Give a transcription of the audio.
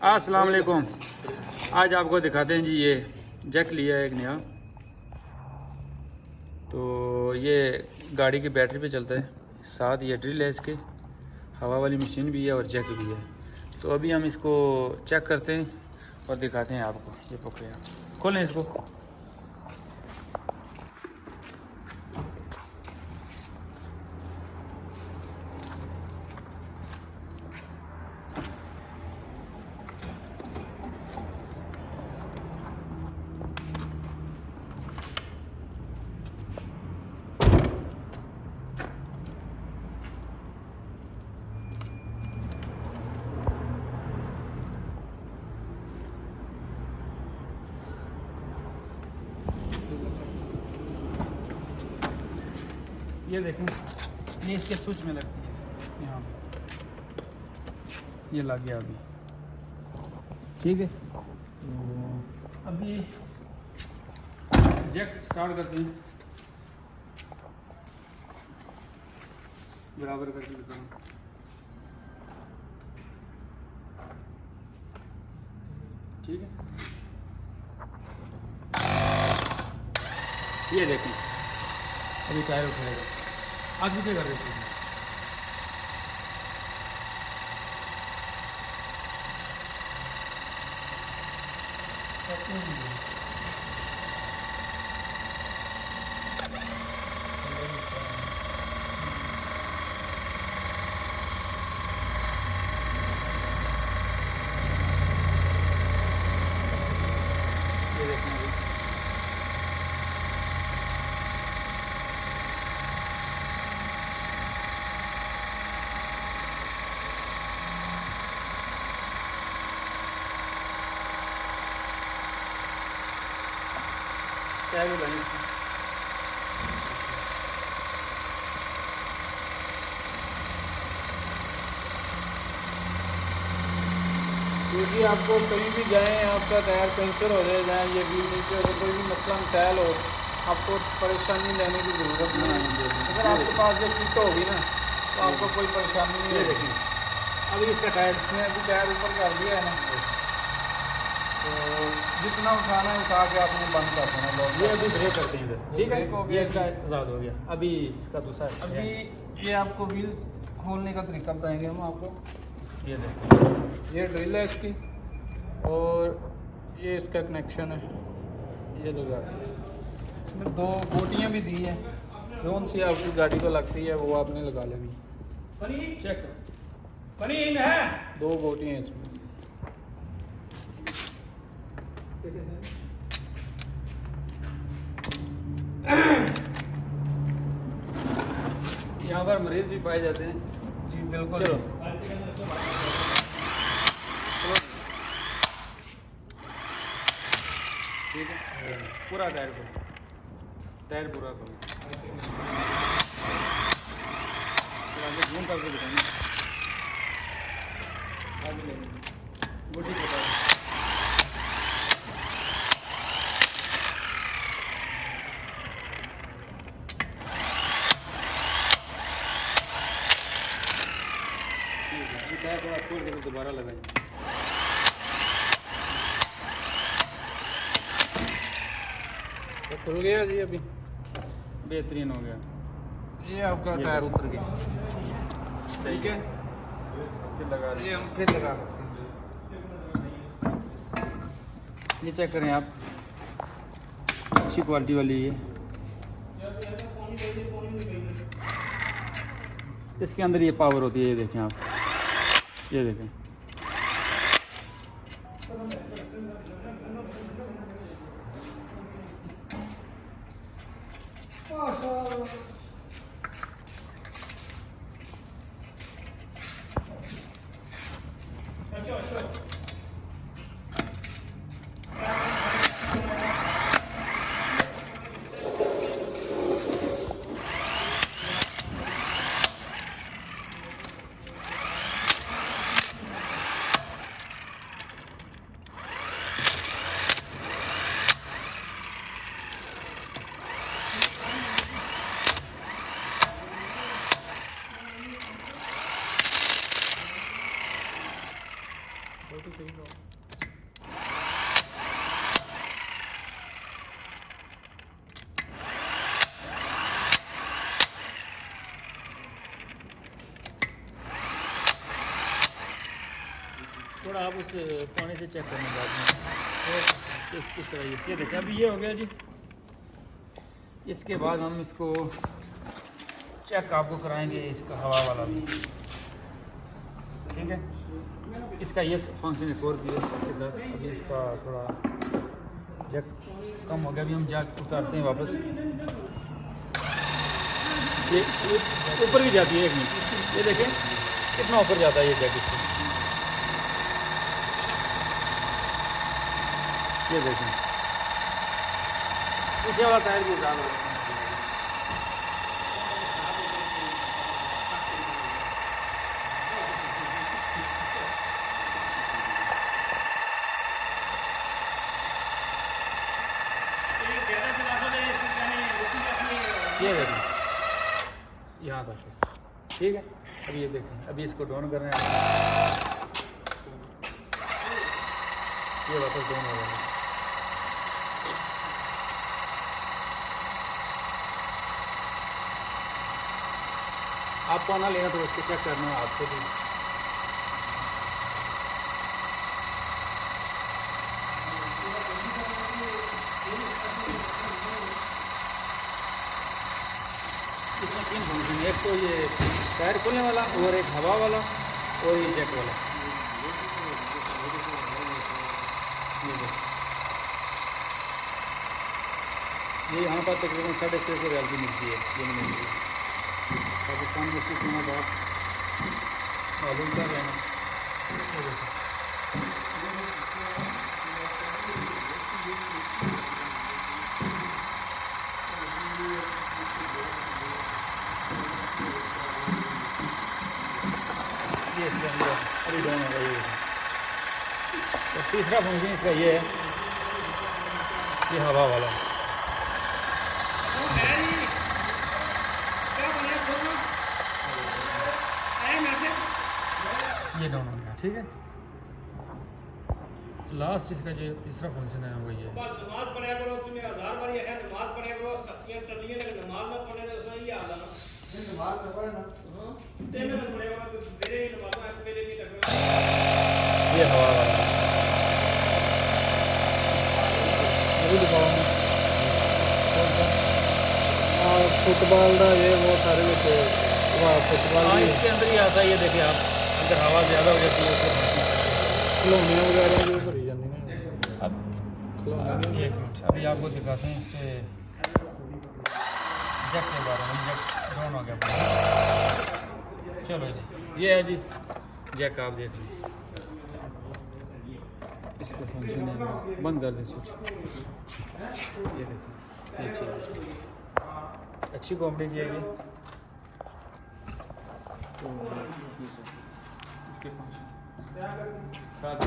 अस्सलाम वालेकुम। आज आपको दिखाते हैं जी, ये जैक लिया है एक नया। तो ये गाड़ी की बैटरी पे चलता है, साथ ये ड्रिल है, इसके हवा वाली मशीन भी है और जैक भी है। तो अभी हम इसको चेक करते हैं और दिखाते हैं आपको। ये पकड़े, आप खोलें इसको। ये देखें, ये इसके स्विच में लगती है, यहाँ ये लग गया अभी। ठीक है, तो अभी जैक स्टार्ट करते हैं, बराबर करके दिखाऊं। ठीक है, ये देखें अभी टायर उठाएगा। आज पीछे कर देते हैं। ये देखें अभी टायर भी बनी। क्योंकि आपको कहीं भी जाएं, आपका टायर पंचर हो जाए, जाए ये व्हील नीचे हो, कोई भी मसला मसाइल हो, आपको परेशानी लेने की ज़रूरत नहीं है। अगर आपके पास ये किट होगी ना, तो आपको कोई परेशानी नहीं होगी। अभी इसका टायर इसमें अभी टायर ऊपर कर दिया है ना, तो जितना उठाना है उठा के आपने बंद कर देना लोग। ये अभी ब्रेक करते हैं इधर। ठीक है, ब्रेक हो ये गया। इसका आज़ाद हो गया। अभी इसका दूसरा अभी ये आपको व्हील खोलने का तरीका बताएंगे हम आपको। ये देखो, ये ड्रिल है इसकी, और ये इसका कनेक्शन है, ये लगा के। इसमें दो गोटियाँ भी दी हैं, जोन सी आपकी गाड़ी को लगती है वो आपने लगा लेनी। चेक बनी है। दो गोटियाँ हैं इसमें। यहाँ पर मरीज भी पाए जाते हैं। जी बिल्कुल। चलो ठीक है, पूरा टायर को, टायर पूरा करो। आगे घूम करके दिखाएंगे, आगे लेंगे गोटी के टायर। टायर थोड़ा खोल के दोबारा लगाएंगे। तो खुल गया जी अभी, बेहतरीन हो गया। ये आपका टायर उतर गया। सही है, फिर लगा ये हम फिर लगा सकते हैं। ये चेक करें आप, अच्छी क्वालिटी वाली है। इसके अंदर ये पावर होती है, ये देखें आप, ये देखें। फोटो सही लो। थोड़ा आप उस पानी से चेक करना बाद में किस तरह ये देखें। अभी ये हो गया जी। इसके बाद हम इसको चेक आपको कराएंगे इसका हवा वाला भी, ठीक है। इसका ये फंक्शन एक और भी है इसके साथ। अभी इसका थोड़ा जैक कम हो गया, अभी हम जैक उतारते हैं वापस। ये ऊपर भी जाती है एक मिनट, ये देखें कितना ऊपर जाता है ये जैक इससे। ये देखें पीछे वाला टायर भी ज़्यादा है। ये देखें यहाँ तक, ठीक है। अभी ये देखें, अभी इसको डाउन कर रहे हैं, ये वापस डाउन हो रहा है। आपको आना लेना तो उसको चेक करना है आपसे भी। इसमें 3 फंक्शन, एक तो ये टायर खोलने वाला और एक हवा वाला और ये जैक वाला। ये यहाँ पर तकरीबन 650 रियाल की मिलती है। ये मिलती है पाकिस्तान में, इसकी कीमत आप मालूम कर रहे हैं। ये इसके अंदर अभी डाउन होगा ये। तो तीसरा फंक्शन इसका ये है, ये हवा वाला। ये डाउन हो गया, ठीक है। लास्ट इसका जो तीसरा फंक्शन है वो ये। नमाज पढ़ा करो, उसमें 1000 बार ये है नमाज पढ़ा करो, सख्तियां टलिए, लेकिन नमाज ना पढ़े तो उसमें ये हाल है ना। नमाज ना पढ़े ना, हां तेरे में पढ़ेगा तो मेरे ही नमाज में मेरे नहीं लगेगा। ये हवा वाला ये दिखाओ और फुटबॉल का ये वो सारे में फुटबॉल इसके अंदर ही आता है। ये देखिए आप, अगर हवा ज़्यादा हो जाती है तो खिलौने वगैरह भी भरी जाती है। अब खिलौने एक मिनट, अभी आपको दिखाते हैं इसके जैक के बारे में। जैक डाउन हो गया। चलो जी, ये है जी जैक, आप देख लें। इसका फंक्शन है, बंद कर दें स्विच। ये देखिए ये चीज़ अच्छी कंपनी की है ये। तो इसके फंक्शन साथ